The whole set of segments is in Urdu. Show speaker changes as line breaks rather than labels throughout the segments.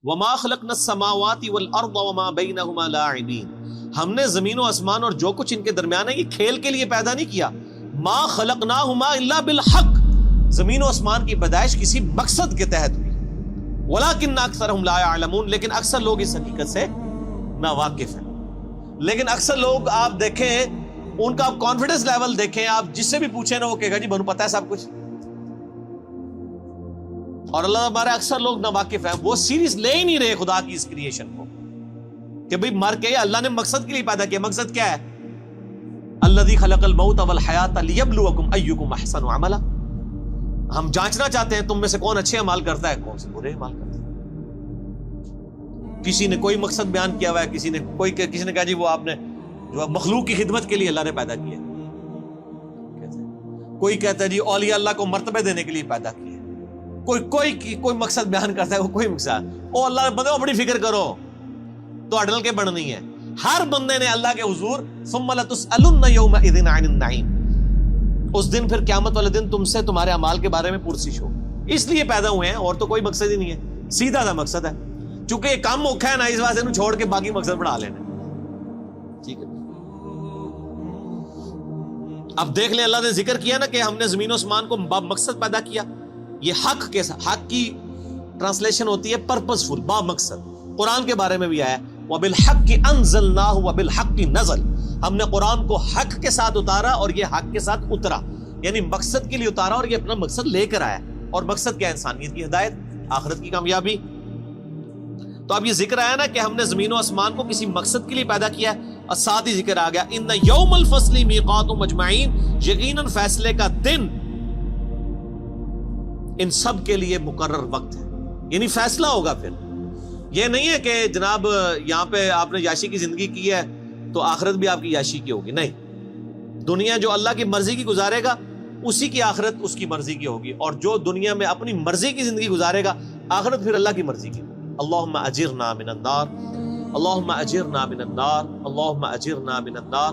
وما خلقنا السماوات والارض وما بينهما لاعبین، ہم نے زمین و آسمان اور جو کچھ ان کے درمیان ہے یہ کھیل کے لیے پیدا نہیں کیا. ما خلقناہما الا بالحق، زمین و آسمان کی پیدائش کسی مقصد کے تحت ہوئی. ولکن اکثرهم لا يعلمون، لیکن اکثر لوگ اس حقیقت سے ناواقف ہیں. لیکن اکثر لوگ آپ دیکھیں ان کا آپ کانفیڈنس لیول دیکھیں، آپ جس سے بھی پوچھیں نا وہ کہے گا جی بنو پتہ ہے سب کچھ. اور اللہ ہمارے اکثر لوگ ناواقف ہیں، وہ سیریس لے ہی نہیں رہے خدا کی اس کریشن کو کہ بھئی مر کے اللہ نے مقصد کے لیے پیدا کیا. مقصد کیا ہے؟ الذی خلق الموت والحیات لیبلوکم ایکم احسن عملا، ہم جانچنا چاہتے ہیں تم میں سے کون اچھے اعمال کرتا ہے کون سے برے اعمال کرتا ہے. کسی نے کوئی مقصد بیان کیا ہوا ہے، کسی نے کہا جی وہ آپ نے جو مخلوق کی خدمت کے لیے اللہ نے پیدا کیا. کوئی کہتا ہے جی اولیاء اللہ کو مرتبے دینے کے لیے پیدا کیا. کوئی مقصد بیان کرتا ہے، وہ کوئی مقصد او اللہ بندے اپنی فکر کرو تو اڈل کے بڑھنی ہے. ہر بندے نے اللہ کے حضور ثم لتسألن یومئذ عن النعیم، اس دن پھر قیامت والے دن تم سے تمہارے اعمال کے بارے میں پرسش ہو. اس لیے پیدا ہوئے ہیں اور تو کوئی مقصد ہی نہیں ہے، سیدھا سا مقصد ہے. چونکہ یہ کم موقع ہے نا اس واسطے انہوں چھوڑ کے باقی مقصد بڑھا لینا. ٹھیک ہے، اب دیکھ لیں اللہ نے ذکر کیا نا کہ ہم نے زمین و آسمان کو با مقصد پیدا کیا. یہ حق کے ساتھ، حق کی ٹرانسلیشن ہوتی ہے پرپسفل، با مقصد. قرآن کے بارے میں بھی آیا وَبِالْحَقِّ أَنزَلْنَاهُ وَبِالْحَقِّ نَزَلَ، ہم نے قرآن کو حق کے ساتھ اتارا اور یہ حق کے ساتھ اترا. یعنی مقصد کے لیے اتارا اور یہ اپنا مقصد لے کر آیا. اور مقصد کیا؟ انسانیت کی ہدایت، آخرت کی کامیابی. تو اب یہ ذکر آیا نا کہ ہم نے زمین و آسمان کو کسی مقصد کے لیے پیدا کیا ہے، اور ساتھ ہی ذکر آ گیا ان یوم الفصل میقاتهم اجمعین، یقیناً فیصلے کا دن ان سب کے لیے مقرر وقت ہے. یعنی فیصلہ ہوگا. پھر یہ نہیں ہے کہ جناب یہاں پہ آپ نے یاشی کی زندگی کی ہے تو آخرت بھی آپ کی یاشی کی ہوگی. نہیں، دنیا جو اللہ کی مرضی کی گزارے گا اسی کی آخرت اس کی مرضی کی ہوگی، اور جو دنیا میں اپنی مرضی کی زندگی گزارے گا آخرت پھر اللہ کی مرضی کی. اللہم اجرنا من النار، اللہم اجرنا من النار، اللہم اجرنا من النار.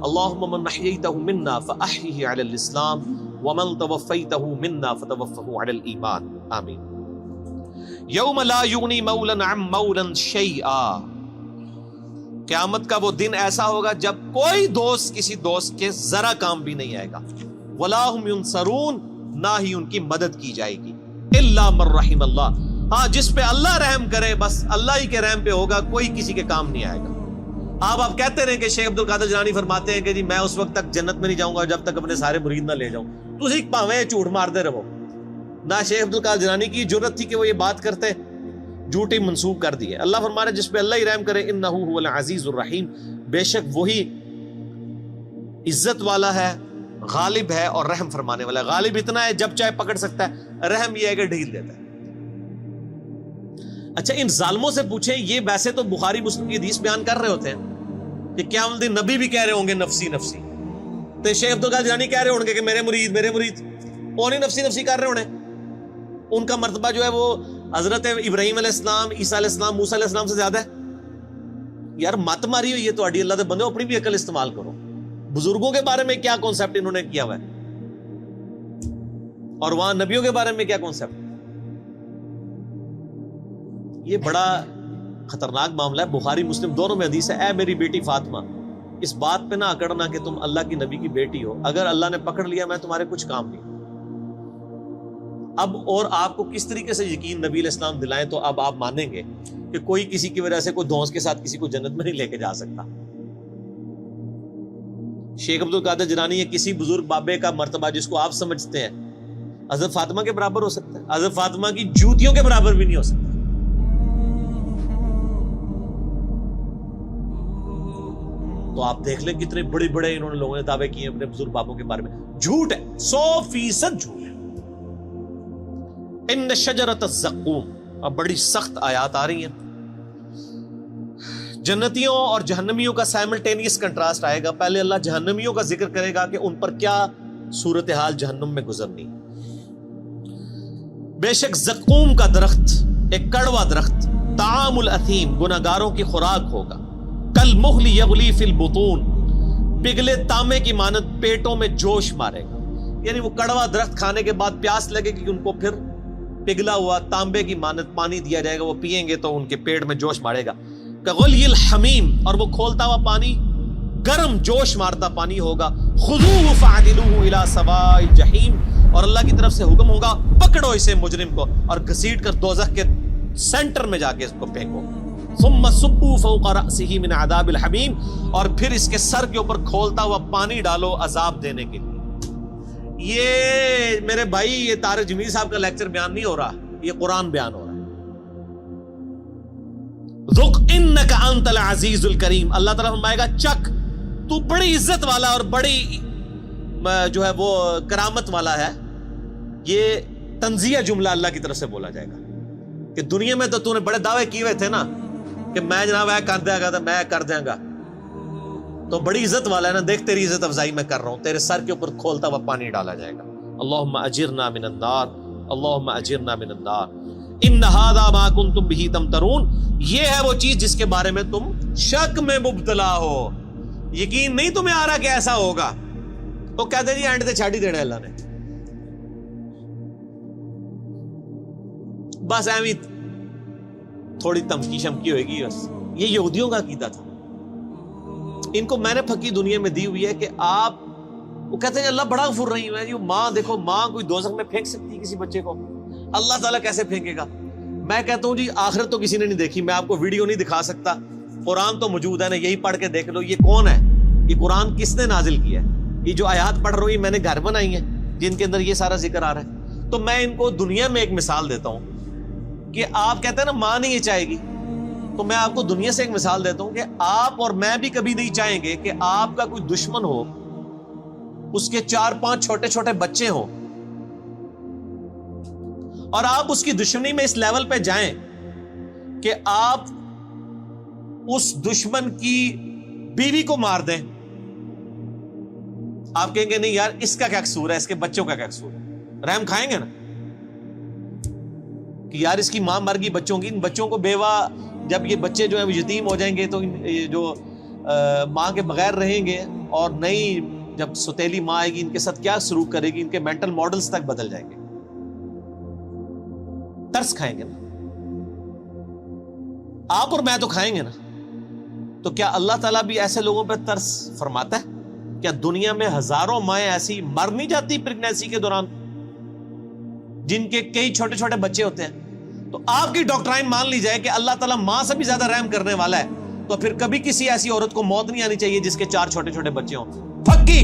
اللہم من احییتہ منا فاحیہ علی الاسلام ومن توفیتہ منا فتوفہ علی الایمان. آمین. یوم لا یغنی مولا عن مولا شیئا، قیامت کا وہ دن ایسا ہوگا جب کوئی دوست کسی دوست کے ذرا کام بھی نہیں آئے گا. ولا هم ینصرون، نہ ہی ان کی مدد کی جائے گی. الا من رحم اللہ، ہاں جس پہ اللہ رحم کرے بس اللہ ہی کے رحم پہ ہوگا، کوئی کسی کے کام نہیں آئے گا. آپ کہتے رہے کہ شیخ عبد القادر جیلانی فرماتے ہیں کہ جی میں اس وقت تک جنت میں نہیں جاؤں گا جب تک اپنے سارے مرید نہ لے جاؤں. تسی پاویں جھوٹ مارتے رہو. نہ شیخ عبد القادر جیلانی کی جرت تھی کہ وہ یہ بات کرتے، جھوٹی منسوب کر دی ہے. اللہ فرما رہا ہے جس پہ اللہ ہی رحم کرے انہ هو العزیز الرحیم، بے شک وہی عزت والا ہے، غالب ہے اور رحم فرمانے والا ہے. غالب اتنا ہے جب چاہے پکڑ سکتا ہے، رحم یہ ہے کہ ڈھیل دیتا ہے. اچھا ان ظالموں سے پوچھیں، یہ ویسے تو بخاری مسلم کی حدیث بیان کر رہے ہوتے ہیں کہ قیامت دن نبی بھی کہہ رہے ہوں گے نفسی نفسی، تو شیخ عبد القادر جیلانی کہہ رہے ہوں گے کہ میرے مرید وہ نہیں نفسی نفسی کر رہے ہونے. ان کا مرتبہ جو ہے وہ حضرت ابراہیم علیہ السلام، عیسیٰ علیہ السلام، موسیٰ علیہ السلام سے زیادہ ہے. یار مت ماری ہوئی ہے تو اڈی اللہ دے بندے، اپنی بھی عقل استعمال کرو. بزرگوں کے بارے میں کیا کانسیپٹ انہوں نے کیا ہوا ہے اور وہاں نبیوں کے بارے میں کیا کانسیپٹ. یہ بڑا خطرناک معاملہ ہے. بخاری مسلم دونوں میں حدیث ہے اے میری بیٹی فاطمہ، اس بات پہ نہ اکڑنا کہ تم اللہ کی نبی کی بیٹی ہو، اگر اللہ نے پکڑ لیا میں تمہارے کچھ کام نہیں. اب اور آپ کو کس طریقے سے یقین نبی علیہ السلام دلائیں تو اب آپ مانیں گے کہ کوئی کسی کی وجہ سے کوئی دھونس کے ساتھ کسی کو جنت میں نہیں لے کے جا سکتا. شیخ عبد القادر جیلانی یا کسی بزرگ بابے کا مرتبہ جس کو آپ سمجھتے ہیں حضرت فاطمہ کے برابر ہو سکتا ہے، حضرت فاطمہ کی جوتیوں کے برابر بھی نہیں ہو سکتا. تو آپ دیکھ لیں کتنے بڑے بڑے انہوں نے لوگوں نے دعوے کیے اپنے بزرگ بابوں کے بارے میں. جھوٹ ہے، 100% جھوٹ ہے. ان شجرۃ الزقوم، اب بڑی سخت آیات آ رہی ہیں. جنتیوں اور جہنمیوں کا سائملٹینیس کنٹراسٹ آئے گا. پہلے اللہ جہنمیوں کا ذکر کرے گا کہ ان پر کیا صورتحال جہنم میں گزرنی. بے شک زقوم کا درخت ایک کڑوا درخت، طعام الاثیم گناہگاروں کی خوراک ہوگا. کالمہل یغلی فی البطون، پگھلے تانبے کی مانند پیٹوں میں جوش مارے گا. یعنی وہ کڑوا درخت کھانے کے بعد پیاس لگے گی ان کو، پھر پگھلا ہوا تانبے کی مانت پانی دیا جائے گا, وہ پئیں گے تو ان کے پیٹ میں جوش مارے گا. کغلی الحمیم, اور وہ کھولتا ہوا پانی گرم جوش مارتا پانی ہوگا. خذوہ فاعدلوہ الی سواء الجحیم, اور اللہ کی طرف سے حکم ہوگا پکڑو اسے مجرم کو اور گھسیٹ کر دوزخ کے سینٹر میں جا کے اس کو پھینکو. ثم صبوا فوق رأسہ من عذاب الحمیم, اور پھر اس کے سر کے اوپر کھولتا ہوا پانی ڈالو عذاب دینے کے لیے. یہ میرے بھائی یہ طارق جمیل صاحب کا لیکچر بیان نہیں ہو رہا, یہ قرآن بیان ہو رہا ہے. ذق انک انت العزیز الکریم, اللہ تعالیٰ فرمائے گا چک, تو بڑی عزت والا اور بڑی جو ہے وہ کرامت والا ہے. یہ تنزیہ جملہ اللہ کی طرف سے بولا جائے گا کہ دنیا میں تو نے بڑے دعوے کیے ہوئے تھے نا کہ میں جناب کر دیا گا, میں کر دیا گا, تو بڑی عزت والا ہے نا, دیکھ تیری عزت افزائی میں کر رہا ہوں, تیرے سر کے اوپر کھولتا ہوا پانی ڈالا جائے گا. اللہم اجرنا من النار, اللہم اجرنا من النار. ان ھذا ما کنتم بہ تمترون, یہ ہے وہ چیز جس کے بارے میں تم شک میں مبتلا ہو, یقین نہیں تمہیں آ رہا کہ ایسا ہوگا. تو کہتے جی اینڈ تے چھاڑ ہی دینا اللہ نے, بس ایویں تھوڑی تمکی شمکی ہوئے گی بس. یہ یہودیوں کا عقیدہ تھا, ان کو میں نے پھکی دنیا میں دی ہوئی ہے کہ آپ, وہ کہتے ہیں اللہ بڑا غفور رحیم ہے. ماں دیکھو, ماں کوئی دوزخ میں پھینک سکتی کسی بچے کو, اللہ تعالیٰ کیسے پھینکے گا؟ میں کہتا ہوں جی آخرت تو کسی نے نہیں دیکھی, میں آپ کو ویڈیو نہیں دکھا سکتا, قرآن تو موجود ہے نا, یہی پڑھ کے دیکھ لو. یہ کون ہے, یہ قرآن کس نے نازل کیا ہے؟ یہ جو آیات پڑھ رہی میں نے گھر بنائی ہیں جن کے اندر یہ سارا ذکر آ رہا ہے. تو میں ان کو دنیا میں ایک مثال دیتا ہوں کہ آپ کہتے ہیں نا ماں نہیں یہ چاہے گی, تو میں آپ کو دنیا سے ایک مثال دیتا ہوں کہ آپ اور میں بھی کبھی نہیں چاہیں گے کہ آپ کا کوئی دشمن ہو, اس کے 4-5 چھوٹے چھوٹے بچے ہوں, اور آپ اس کی دشمنی میں اس لیول پہ جائیں کہ آپ اس دشمن کی بیوی کو مار دیں. آپ کہیں گے نہیں یار اس کا کیا قصور ہے, اس کے بچوں کا کیا قصور ہے, رحم کھائیں گے نا کہ یار اس کی ماں مر گئی بچوں کی, ان بچوں کو بیوہ, جب یہ بچے جو ہیں وہ یتیم ہو جائیں گے تو جو ماں کے بغیر رہیں گے, اور نئی جب ستیلی ماں آئے گی ان کے ساتھ کیا سلوک کرے گی, ان کے مینٹل ماڈلز تک بدل جائیں گے. ترس کھائیں گے نا آپ اور میں, تو کھائیں گے نا. تو کیا اللہ تعالیٰ بھی ایسے لوگوں پہ ترس فرماتا ہے؟ کیا دنیا میں ہزاروں مائیں ایسی مر نہیں جاتی پریگنینسی کے دوران جن کے کئی چھوٹے چھوٹے بچے ہوتے ہیں؟ تو آپ کی ڈاکٹرائن مان لی جائے کہ اللہ تعالیٰ ماں سے بھی زیادہ رحم کرنے والا ہے, تو پھر کبھی کسی ایسی عورت کو موت نہیں آنی چاہیے جس کے 4 چھوٹے چھوٹے بچے ہوں. پھکی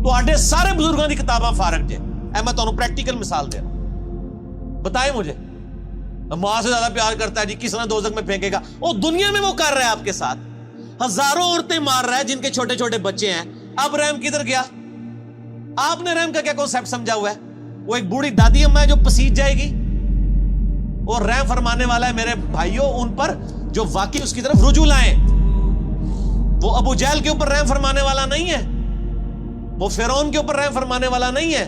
تو آڈے سارے بزرگوں کی کتاباں فارغ جے, میں تو پریکٹیکل مثال دے رہا ہوں. بتائیں مجھے ماں سے زیادہ پیار کرتا ہے جی, کس نے دوزخ میں پھینکے گا؟ وہ دنیا میں وہ کر رہا ہے آپ کے ساتھ, ہزاروں عورتیں مار رہا ہے جن کے چھوٹے چھوٹے بچے ہیں. اب رحم کدھر گیا؟ آپ نے رحم کا کیا کانسیپٹ سمجھا ہوا ہے؟ وہ ایک بوڑھی دادی اماں ہے جو پسیج جائے گی, اور رحم فرمانے والا ہے میرے بھائیوں ان پر جو واقعی اس کی طرف رجوع لائیں. وہ ابو جہل کے اوپر رحم فرمانے والا نہیں ہے, وہ فرعون کے اوپر رحم فرمانے والا نہیں ہے,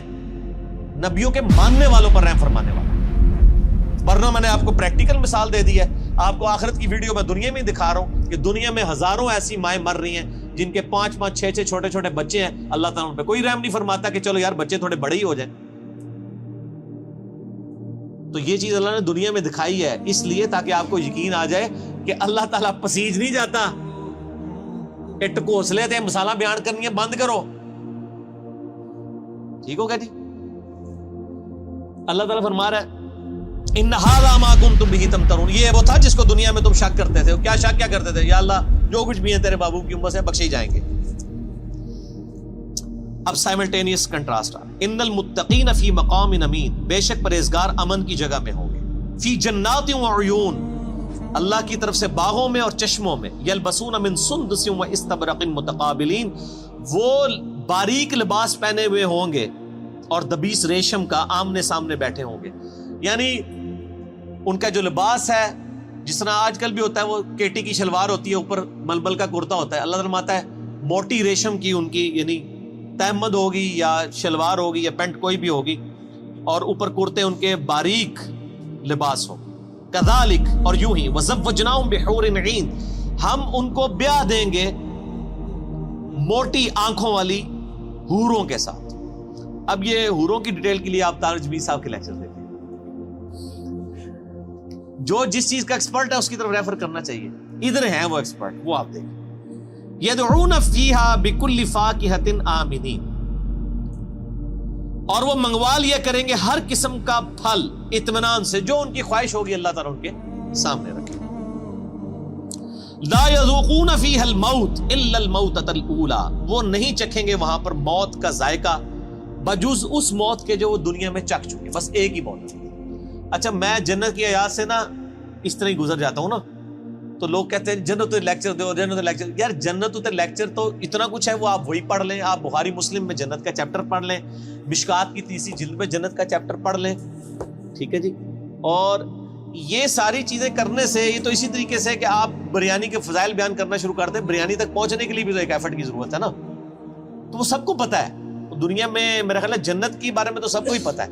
نبیوں کے ماننے والوں پر رحم فرمانے والا. ورنہ میں نے آپ کو پریکٹیکل مثال دے دی ہے, آپ کو آخرت کی ویڈیو میں دنیا میں دکھا رہا ہوں کہ دنیا میں ہزاروں ایسی مائیں مر رہی ہیں جن کے 5-5 6-6 چھوٹے چھوٹے بچے ہیں. اللہ تعالیٰ ان پہ کوئی رحم نہیں فرماتا کہ چلو یار بچے تھوڑے بڑے ہی ہو جائیں. تو یہ چیز اللہ نے دنیا میں دکھائی ہے اس لیے تاکہ آپ کو یقین آ جائے کہ اللہ تعالیٰ پسیج نہیں جاتا. ٹکوسلے تھے مسالہ بیان کرنی ہے بند کرو, ٹھیک ہوگا جی. اللہ تعالیٰ فرما رہا ہے ان ھذا ما کنتم بہ تمترون, یہ وہ تھا جس کو دنیا میں تم شک کرتے تھے. کیا شک کیا کرتے تھے؟ یا اللہ جو کچھ بھی ہے تیرے بابو کی امت سے بخشے جائیں گے. اب سائملٹینیس کنٹراسٹ ان المتقین فی مقام امین, بے شک پرہیزگار امن کی جگہ میں ہوں گے. فی جنات و عیون, اللہ کی طرف سے باغوں میں اور چشموں میں. یلبسون من سندس و استبرق متقابلین, وہ باریک لباس پہنے ہوئے ہوں گے اور دبیس ریشم کا آمنے سامنے بیٹھے ہوں گے. یعنی ان کا جو لباس ہے جس طرح آج کل بھی ہوتا ہے, وہ کیٹی کی شلوار ہوتی ہے, اوپر ململ کا کرتا ہوتا ہے. اللہ فرماتا ہے موٹی ریشم کی ان کی یعنی تہمد ہوگی یا شلوار ہوگی یا پینٹ کوئی بھی ہوگی, اور اوپر کرتے ان کے باریک لباس ہو. کذالک, اور یوں ہی وزوجناہم بحور عین, ہم ان کو بیاہ دیں گے موٹی آنکھوں والی حوروں کے ساتھ. اب یہ حوروں کی ڈیٹیل کے لیے آپ طارق جمیل صاحب کے لیکچر دیکھیں. جو جس چیز کا ایکسپرٹ ہے اس کی طرف ریفر کرنا چاہیے. ادھر ہیں وہ ایکسپرٹ, وہ آپ دیکھیں. یدعون فیہا بکل فاکہۃ آمنین, اور وہ منگوا لیا کریں گے ہر قسم کا پھل اطمینان سے, جو ان کی خواہش ہوگی اللہ تعالیٰ ان کے سامنے رکھے. لا یذوقون فیہا الموت الا الموتۃ الاولی, وہ نہیں چکھیں گے وہاں پر موت کا ذائقہ بجز اس موت کے جو وہ دنیا میں چکھ چکے, بس ایک ہی موت. اچھا میں جنت کی آیات سے نا اس طرح ہی گزر جاتا ہوں نا, تو لوگ کہتے ہیں جنت لیکچر دو, جنت لیکچر. یار جنت لیکچر تو اتنا کچھ ہے, وہ آپ وہی پڑھ لیں. آپ بخاری مسلم میں جنت کا چیپٹر پڑھ لیں, مشکات کی 30 جلد میں جنت کا چیپٹر پڑھ لیں, ٹھیک ہے جی. اور یہ ساری چیزیں کرنے سے یہ تو اسی طریقے سے کہ آپ بریانی کے فضائل بیان کرنا شروع کر دیں, بریانی تک پہنچنے کے لیے بھی تو ایک ایفرٹ کی ضرورت ہے نا. تو وہ سب کو پتا ہے دنیا میں, میرا خیال ہے جنت کے بارے میں تو سب کو ہی پتا ہے,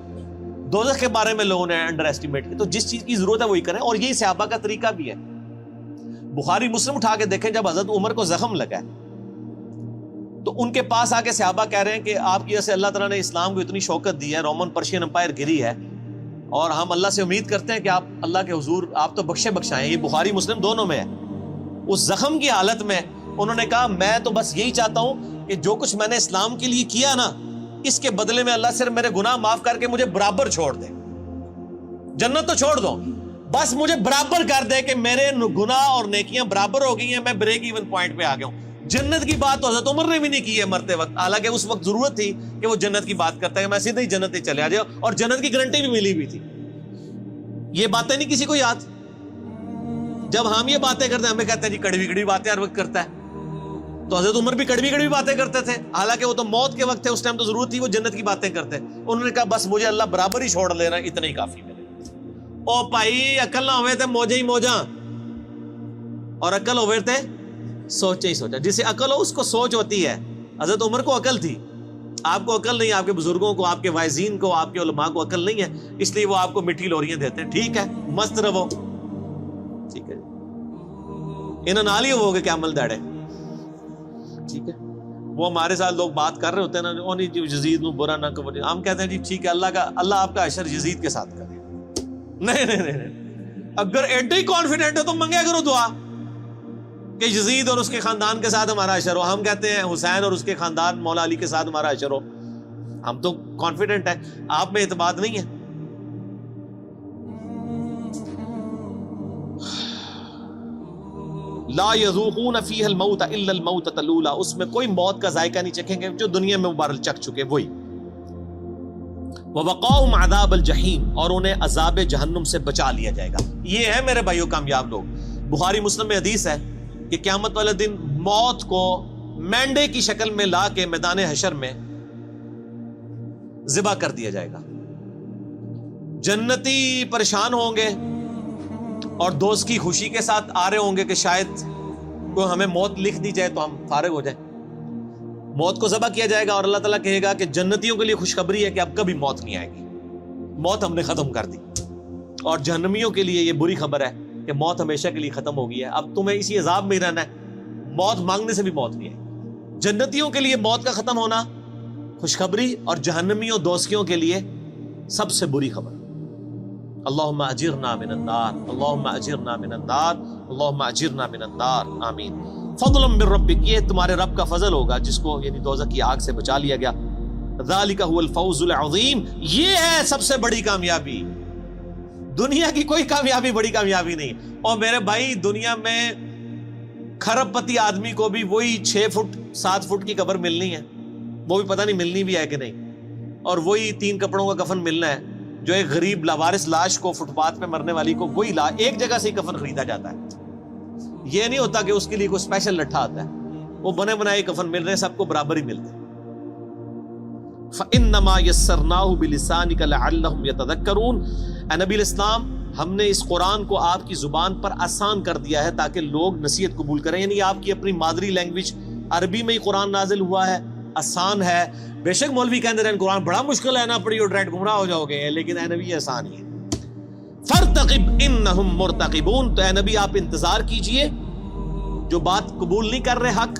دوزخ کے بارے میں لوگوں نے انڈر ایسٹیمیٹ کی. تو جس چیز کی ضرورت ہے وہی کریں, اور یہی صحابہ کا طریقہ بھی ہے. بخاری مسلم اٹھا کے دیکھیں, جب حضرت عمر کو زخم لگا ہے تو ان کے پاس آ کے صحابہ کہہ رہے ہیں کہ آپ کی وجہ سے اللہ تعالیٰ نے اسلام کو اتنی شوکت دی ہے, رومن پرشین امپائر گری ہے, اور ہم اللہ سے امید کرتے ہیں کہ آپ اللہ کے حضور آپ تو بخشے بخشائیں. یہ بخاری مسلم دونوں میں ہے. اس زخم کی حالت میں انہوں نے کہا میں تو بس یہی چاہتا ہوں کہ جو کچھ میں نے اسلام کے لیے کیا نا, اس کے بدلے میں اللہ صرف میرے گناہ معاف کر کے مجھے برابر چھوڑ دے. جنت تو چھوڑ دو, بس مجھے برابر کر دے کہ میرے گناہ اور نیکیاں برابر ہو گئی ہیں, میں بریک ایون پوائنٹ پہ آ گیا ہوں. جنت کی بات تو حضرت عمر نے بھی نہیں کی ہے مرتے وقت, حالانکہ اس وقت ضرورت تھی کہ وہ جنت کی بات کرتا ہے کہ میں سیدھے ہی جنت ہی چلے آ جاؤ, اور جنت کی گارنٹی بھی ملی ہوئی تھی. یہ باتیں نہیں کسی کو یاد. جب ہم یہ باتیں کرتے ہیں ہمیں کہتے ہیں جی کڑوی کڑوی باتیں ہر وقت کرتا ہے. تو حضرت عمر بھی کڑوی کڑوی باتیں کرتے تھے, حالانکہ وہ تو موت کے وقت تھے, اس ٹائم تو ضرورت تھی وہ جنت کی باتیں کرتے. انہوں نے کہا بس مجھے اللہ برابر ہی چھوڑ لینا, اتنا ہی کافی میرے. او بھائی عقل نہ ہوئے تھے موجے ہی موجاں, اور عقل ہوئے تھے سوچے ہی سوچا. جسے عقل ہو اس کو سوچ ہوتی ہے. حضرت عمر کو عقل تھی, آپ کو عقل نہیں, آپ کے بزرگوں کو, آپ کے واعظین کو, آپ کے علماء کو عقل نہیں ہے, اس لیے وہ آپ کو میٹھی لوریاں دیتے ہیں. ٹھیک ہے مست رہو, ٹھیک ہے انہوں نال ہی ہو گے کیا عمل داڑے, ٹھیک ہے. وہ ہمارے ساتھ لوگ بات کر رہے ہوتے ہیں نا, او نہیں یزید نو برا نہ کرو, ہم کہتے ہیں جی ٹھیک ہے اللہ آپ کا حشر یزید کے ساتھ کرے. نہیں, اگر ایڈے ہی کانفیڈنٹ ہو تو منگیا کرو دعا کہ یزید اور اس کے خاندان کے ساتھ ہمارا حشر ہو. ہم کہتے ہیں حسین اور اس کے خاندان مولا علی کے ساتھ ہمارا حشر ہو. ہم تو کانفیڈنٹ ہیں, آپ میں اعتماد نہیں ہے. لا یذوقون فیہا الموت الا الموتۃ الاولی, اس میں کوئی موت کا ذائقہ نہیں چکھیں گے جو دنیا میں مبارک چکھ چکے وہی. وَوَقَاهُمْ عَذَابَ الْجَحِيمِ, اور انہیں عذاب جہنم سے بچا لیا جائے گا. یہ ہے میرے بھائیو کامیاب لوگ. بخاری مسلم میں حدیث ہے کہ قیامت والے دن موت کو مینڈے کی شکل میں لا کے میدان حشر میں ذبح کر دیا جائے گا. جنتی پریشان ہوں گے اور دوست کی خوشی کے ساتھ آ رہے ہوں گے کہ شاید کوئی ہمیں موت لکھ دی جائے تو ہم فارغ ہو جائیں. موت کو ذبح کیا جائے گا اور اللہ تعالیٰ کہے گا کہ جنتیوں کے لیے خوشخبری ہے کہ اب کبھی موت نہیں آئے گی, موت ہم نے ختم کر دی. اور جہنمیوں کے لیے یہ بری خبر ہے کہ موت ہمیشہ کے لیے ختم ہو گئی ہے, اب تمہیں اسی عذاب میں ہی رہنا ہے, موت مانگنے سے بھی موت نہیں آئے. جنتیوں کے لیے موت کا ختم ہونا خوشخبری, اور جہنمیوں دوستیوں کے لیے سب سے بری خبر. اللہم اجرنا من النار, اللہم اجرنا من النار, اللہم اجرنا من النار, آمین. فضلا من ربک, یہ تمہارے رب کا فضل ہوگا جس کو یعنی دوزخ کی آگ سے بچا لیا گیا. ذالک هو الفوز العظیم, یہ ہے سب سے بڑی کامیابی. دنیا کی کوئی کامیابی بڑی کامیابی نہیں. اور میرے بھائی دنیا میں کھرب پتی آدمی کو بھی وہی 6 فٹ 7 فٹ کی قبر ملنی ہے, وہ بھی پتہ نہیں ملنی بھی ہے کہ نہیں, اور وہی 3 کپڑوں کا کفن ملنا ہے. جو ایک غریب لاوارث لاش کو, فٹ پاتھ پہ مرنے والی کو, وہی ایک جگہ سے ہی کفن خریدا جاتا ہے. یہ نہیں ہوتا کہ اس کے لیے کوئی اسپیشل لٹھا آتا ہے, وہ بنے بنائے کفن مل رہے ہیں, سب کو برابر ہی ملتے ہیں. فَإِنَّمَا يَسَّرْنَاهُ بِلِسَانِكَ لَعَلَّهُمْ يَتَذَكَّرُونَ, اے نبی الاسلام ہم نے اس قرآن کو آپ کی زبان پر آسان کر دیا ہے تاکہ لوگ نصیحت قبول کریں. یعنی آپ کی اپنی مادری لینگویج عربی میں ہی قرآن نازل ہوا ہے, آسان ہے. بے شک مولوی کہتے ہیں قرآن بڑا مشکل ہے, نہ پڑھی اور ڈائریکٹ گمراہ ہو جاؤ گے, لیکن اے نبی آسان ہی ہے. فَارْتَقِبْ إِنَّهُمْ مُرْتَقِبُونَ, تو اے نبی آپ انتظار کیجئے, جو بات قبول نہیں کر رہے حق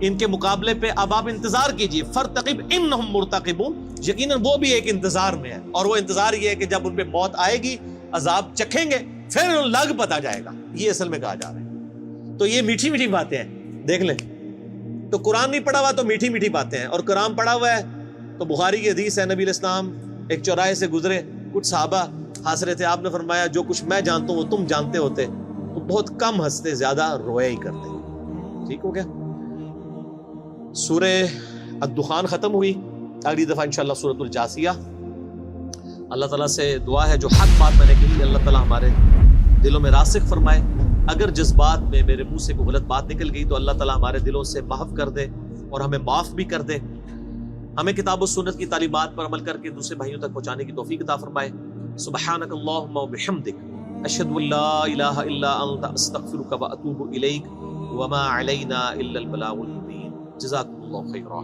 ان کے مقابلے پہ اب آپ انتظار کیجئے. فَارْتَقِبْ إِنَّهُمْ مُرْتَقِبُونَ, یقیناً وہ بھی ایک انتظار میں ہے, اور وہ انتظار یہ ہے کہ جب ان پہ موت آئے گی عذاب چکھیں گے پھر لگ پتا جائے گا، یہ اصل میں کہا جا رہا ہے۔ تو یہ میٹھی میٹھی باتیں ہیں، دیکھ لیں، تو قرآن نہیں پڑھا ہوا تو میٹھی میٹھی باتیں ہیں، اور قرآن پڑھا ہوا ہے تو بخاری کی حدیث ہے، نبی علیہ السلام ایک چوراہے سے گزرے، کچھ صحابہ ہنس رہے تھے، آپ نے فرمایا جو کچھ میں جانتا ہوں وہ تم جانتے ہوتے تو بہت کم ہنستے، زیادہ رویا ہی کرتے۔ ٹھیک ہو گیا؟ سورہ الدخان ختم ہوئی، اگلی دفعہ انشاءاللہ سورۃ الجاثیہ۔ اللہ تعالیٰ سے دعا ہے جو حق بات میں نے کہی اللہ تعالیٰ ہمارے دلوں میں راسخ فرمائے، اگر جذبات میں میرے منہ سے کوئی غلط بات نکل گئی تو اللہ تعالیٰ ہمارے دلوں سے محو کر دے اور ہمیں معاف بھی کر دے، ہمیں کتاب و سنت کی تعلیمات پر عمل کر کے دوسرے بھائیوں تک پہنچانے کی توفیق عطا فرمائے۔ سبحانک اللہم و بحمدک، اشہد ان لا الہ الا انت، استغفرک و اتوب الیک، وما علینا الا البلاغ المبین۔ جزاکم اللہ خیرا۔